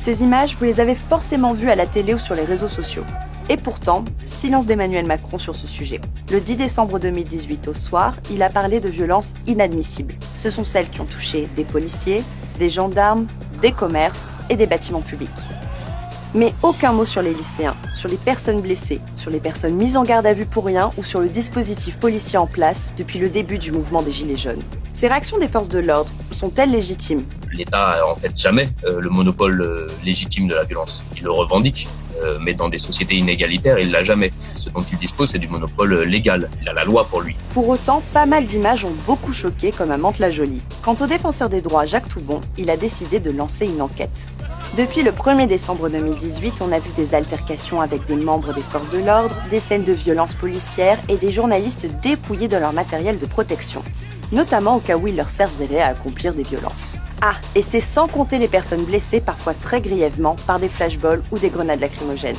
Ces images, vous les avez forcément vues à la télé ou sur les réseaux sociaux. Et pourtant, silence d'Emmanuel Macron sur ce sujet. Le 10 décembre 2018 au soir, il a parlé de violences inadmissibles. Ce sont celles qui ont touché des policiers, des gendarmes, des commerces et des bâtiments publics. Mais aucun mot sur les lycéens, sur les personnes blessées, sur les personnes mises en garde à vue pour rien ou sur le dispositif policier en place depuis le début du mouvement des Gilets jaunes. Ces réactions des forces de l'ordre sont-elles légitimes ? L'État n'a en fait jamais le monopole légitime de la violence. Il le revendique, mais dans des sociétés inégalitaires, il l'a jamais. Ce dont il dispose, c'est du monopole légal. Il a la loi pour lui. Pour autant, pas mal d'images ont beaucoup choqué, comme à Mantes-la-Jolie. Quant au défenseur des droits Jacques Toubon, il a décidé de lancer une enquête. Depuis le 1er décembre 2018, on a vu des altercations avec des membres des forces de l'ordre, des scènes de violence policière et des journalistes dépouillés de leur matériel de protection, notamment au cas où il leur servirait à accomplir des violences. Ah, et c'est sans compter les personnes blessées parfois très grièvement par des flashballs ou des grenades lacrymogènes.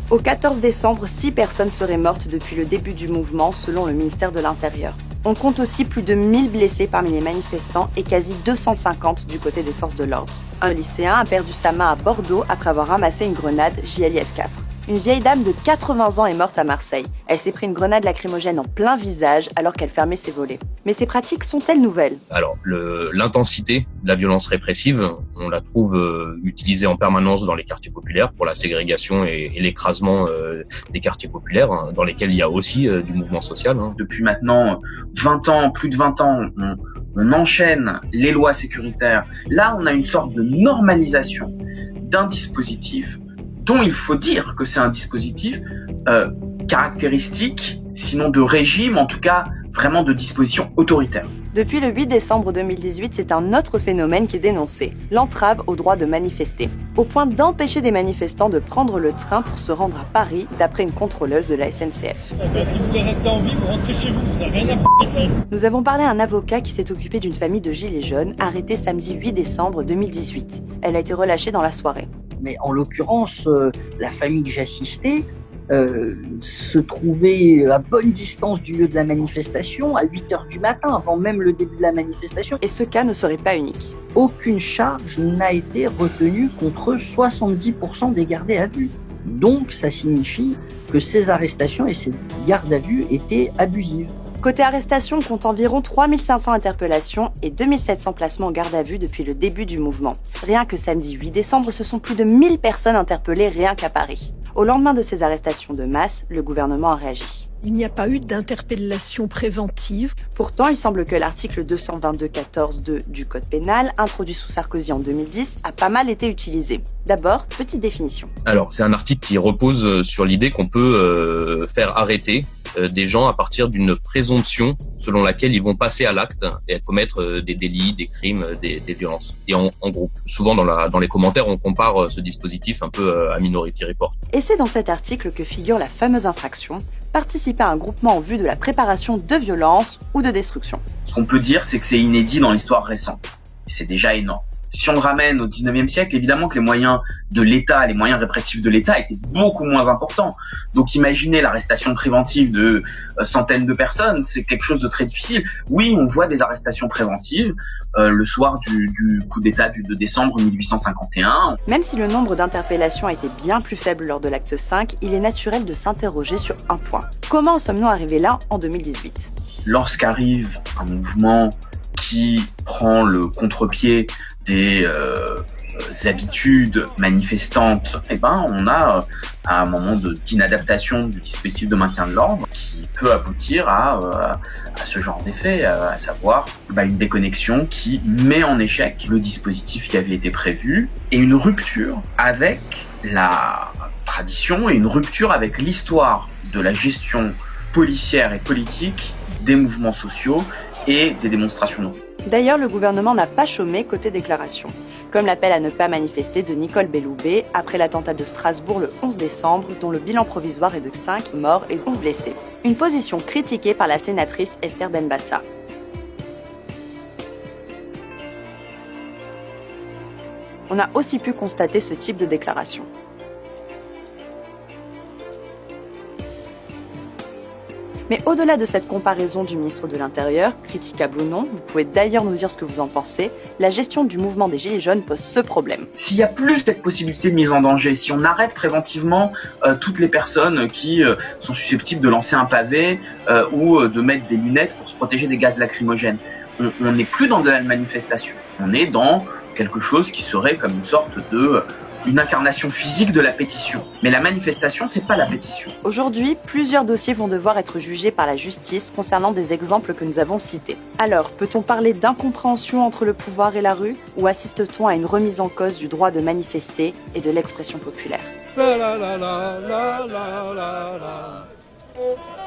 Au 14 décembre, 6 personnes seraient mortes depuis le début du mouvement selon le ministère de l'Intérieur. On compte aussi plus de 1000 blessés parmi les manifestants et quasi 250 du côté des forces de l'ordre. Un lycéen a perdu sa main à Bordeaux après avoir ramassé une grenade JLIF 4. Une vieille dame de 80 ans est morte à Marseille. Elle s'est pris une grenade lacrymogène en plein visage alors qu'elle fermait ses volets. Mais ces pratiques sont-elles nouvelles ? Alors, l'intensité de la violence répressive, on la trouve utilisée en permanence dans les quartiers populaires pour la ségrégation et l'écrasement des quartiers populaires, hein, dans lesquels il y a aussi du mouvement social. Hein. Depuis maintenant 20 ans, plus de 20 ans, on enchaîne les lois sécuritaires. Là, on a une sorte de normalisation d'un dispositif dont il faut dire que c'est un dispositif caractéristique, sinon de régime, en tout cas vraiment de disposition autoritaire. Depuis le 8 décembre 2018, c'est un autre phénomène qui est dénoncé, l'entrave au droit de manifester, au point d'empêcher des manifestants de prendre le train pour se rendre à Paris, d'après une contrôleuse de la SNCF. Si vous voulez rester en vie, vous rentrez chez vous, vous n'avez rien à f*** ici. Nous avons parlé à un avocat qui s'est occupé d'une famille de gilets jaunes, arrêtée samedi 8 décembre 2018. Elle a été relâchée dans la soirée. Mais en l'occurrence, la famille que j'assistais se trouvait à bonne distance du lieu de la manifestation, à 8h du matin, avant même le début de la manifestation. Et ce cas ne serait pas unique. Aucune charge n'a été retenue contre 70% des gardés à vue. Donc ça signifie que ces arrestations et ces gardes à vue étaient abusives. Côté arrestation, on compte environ 3500 interpellations et 2700 placements en garde à vue depuis le début du mouvement. Rien que samedi 8 décembre, ce sont plus de 1000 personnes interpellées rien qu'à Paris. Au lendemain de ces arrestations de masse, le gouvernement a réagi. Il n'y a pas eu d'interpellation préventive. Pourtant, il semble que l'article 222-14-2 du Code pénal, introduit sous Sarkozy en 2010, a pas mal été utilisé. D'abord, petite définition. Alors, c'est un article qui repose sur l'idée qu'on peut faire arrêter des gens à partir d'une présomption selon laquelle ils vont passer à l'acte et commettre des délits, des crimes, des violences. Et en groupe. Souvent, dans les commentaires, on compare ce dispositif un peu à Minority Report. Et c'est dans cet article que figure la fameuse infraction participer à un groupement en vue de la préparation de violences ou de destruction. Ce qu'on peut dire, c'est que c'est inédit dans l'histoire récente. C'est déjà énorme. Si on le ramène au 19e siècle, évidemment que les moyens de l'État, les moyens répressifs de l'État étaient beaucoup moins importants. Donc imaginez l'arrestation préventive de centaines de personnes, c'est quelque chose de très difficile. Oui, on voit des arrestations préventives le soir du coup d'État du 2 décembre 1851. Même si le nombre d'interpellations a été bien plus faible lors de l'acte 5, il est naturel de s'interroger sur un point. Comment en sommes-nous arrivés là en 2018 ? Lorsqu'arrive un mouvement qui prend le contre-pied des habitudes manifestantes, on a un moment d'inadaptation du dispositif de maintien de l'ordre qui peut aboutir à ce genre d'effet, à savoir une déconnexion qui met en échec le dispositif qui avait été prévu et une rupture avec la tradition et une rupture avec l'histoire de la gestion policière et politique des mouvements sociaux et des démonstrations non. D'ailleurs, le gouvernement n'a pas chômé côté déclaration, comme l'appel à ne pas manifester de Nicole Belloubet après l'attentat de Strasbourg le 11 décembre, dont le bilan provisoire est de 5 morts et 11 blessés. Une position critiquée par la sénatrice Esther Benbassa. On a aussi pu constater ce type de déclaration. Mais au-delà de cette comparaison du ministre de l'Intérieur, critiquable ou non, vous pouvez d'ailleurs nous dire ce que vous en pensez, la gestion du mouvement des Gilets jaunes pose ce problème. S'il y a plus cette possibilité de mise en danger, si on arrête préventivement toutes les personnes qui sont susceptibles de lancer un pavé ou de mettre des lunettes pour se protéger des gaz lacrymogènes, on n'est plus dans de la manifestation. On est dans quelque chose qui serait comme une sorte de une incarnation physique de la pétition. Mais la manifestation, c'est pas la pétition. Aujourd'hui, plusieurs dossiers vont devoir être jugés par la justice concernant des exemples que nous avons cités. Alors, peut-on parler d'incompréhension entre le pouvoir et la rue, ou assiste-t-on à une remise en cause du droit de manifester et de l'expression populaire ? La la la la la la la la.